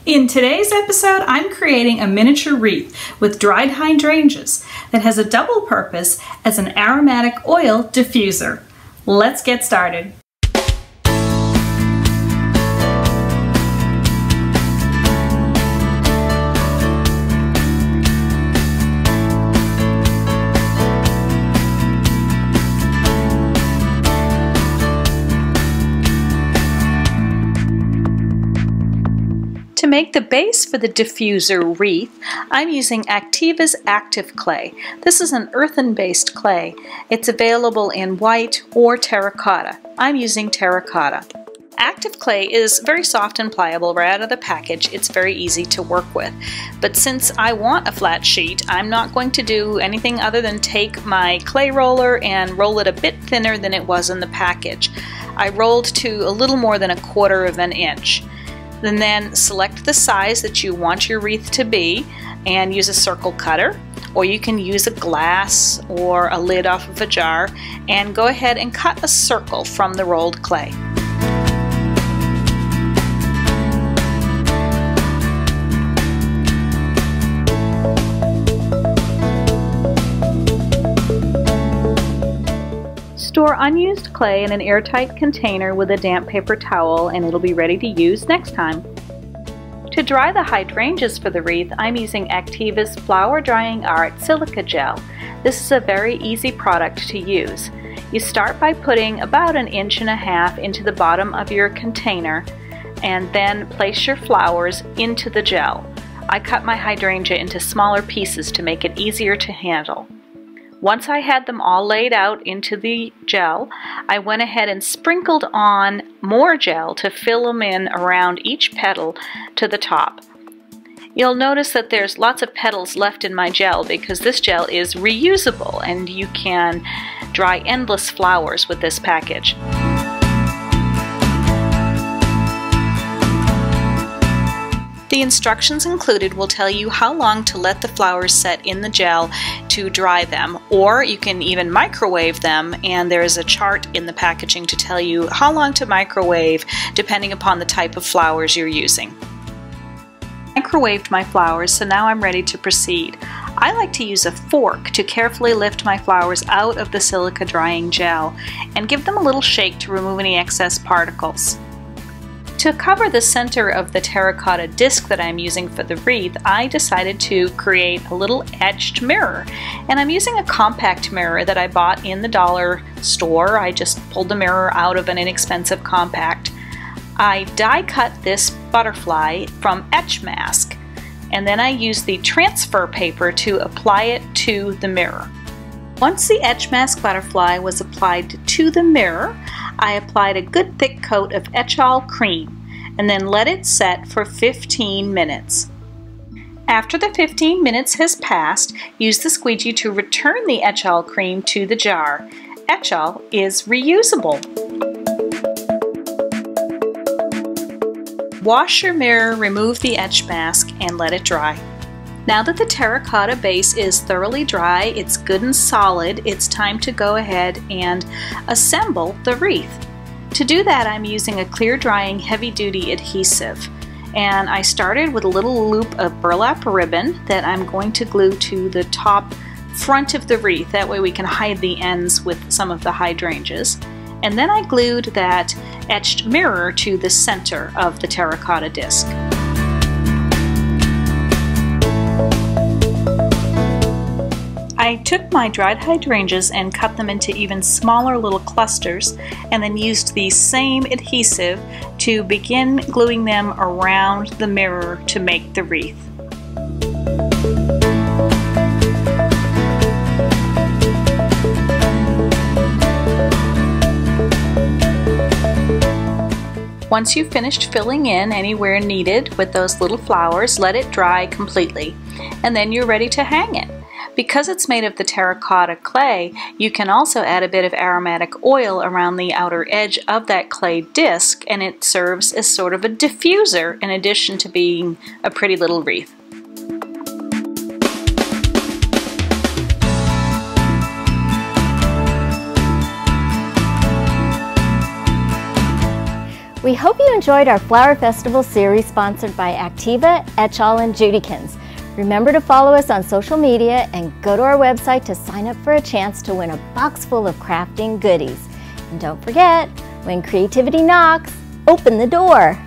In today's episode, I'm creating a miniature wreath with dried hydrangeas that has a double purpose as an aromatic oil diffuser. Let's get started. To make the base for the diffuser wreath, I'm using Activa's Active Clay. This is an earthen-based clay. It's available in white or terracotta. I'm using terracotta. Active clay is very soft and pliable right out of the package. It's very easy to work with. But since I want a flat sheet, I'm not going to do anything other than take my clay roller and roll it a bit thinner than it was in the package. I rolled to a little more than 1/4 of an inch. And then select the size that you want your wreath to be and use a circle cutter, or you can use a glass or a lid off of a jar and go ahead and cut a circle from the rolled clay. Store unused clay in an airtight container with a damp paper towel and it'll be ready to use next time. To dry the hydrangeas for the wreath, I'm using Activa's Flower Drying Art Silica Gel. This is a very easy product to use. You start by putting about 1.5 inches into the bottom of your container and then place your flowers into the gel. I cut my hydrangea into smaller pieces to make it easier to handle. Once I had them all laid out into the gel, I went ahead and sprinkled on more gel to fill them in around each petal to the top. You'll notice that there's lots of petals left in my gel because this gel is reusable and you can dry endless flowers with this package. The instructions included will tell you how long to let the flowers set in the gel to dry them, or you can even microwave them, and there is a chart in the packaging to tell you how long to microwave depending upon the type of flowers you're using. I microwaved my flowers, so now I'm ready to proceed. I like to use a fork to carefully lift my flowers out of the silica drying gel and give them a little shake to remove any excess particles. To cover the center of the terracotta disc that I'm using for the wreath, I decided to create a little etched mirror. And I'm using a compact mirror that I bought in the dollar store. I just pulled the mirror out of an inexpensive compact. I die cut this butterfly from etch mask, and then I used the transfer paper to apply it to the mirror. Once the etch mask butterfly was applied to the mirror, I applied a good thick coat of etch-all cream and then let it set for 15 minutes. After the 15 minutes has passed, use the squeegee to return the etch-all cream to the jar. Etch-all is reusable. Wash your mirror, remove the etch mask, and let it dry. Now that the terracotta base is thoroughly dry, it's good and solid, it's time to go ahead and assemble the wreath. To do that, I'm using a clear drying heavy-duty adhesive. And I started with a little loop of burlap ribbon that I'm going to glue to the top front of the wreath. That way we can hide the ends with some of the hydrangeas. And then I glued that etched mirror to the center of the terracotta disc. I took my dried hydrangeas and cut them into even smaller little clusters and then used the same adhesive to begin gluing them around the mirror to make the wreath. Once you've finished filling in anywhere needed with those little flowers, let it dry completely, and then you're ready to hang it. Because it's made of the terracotta clay, you can also add a bit of aromatic oil around the outer edge of that clay disc, and it serves as sort of a diffuser in addition to being a pretty little wreath. We hope you enjoyed our Flower Festival series sponsored by Activa, Etchall, and Judykins. Remember to follow us on social media and go to our website to sign up for a chance to win a box full of crafting goodies. And don't forget, when creativity knocks, open the door.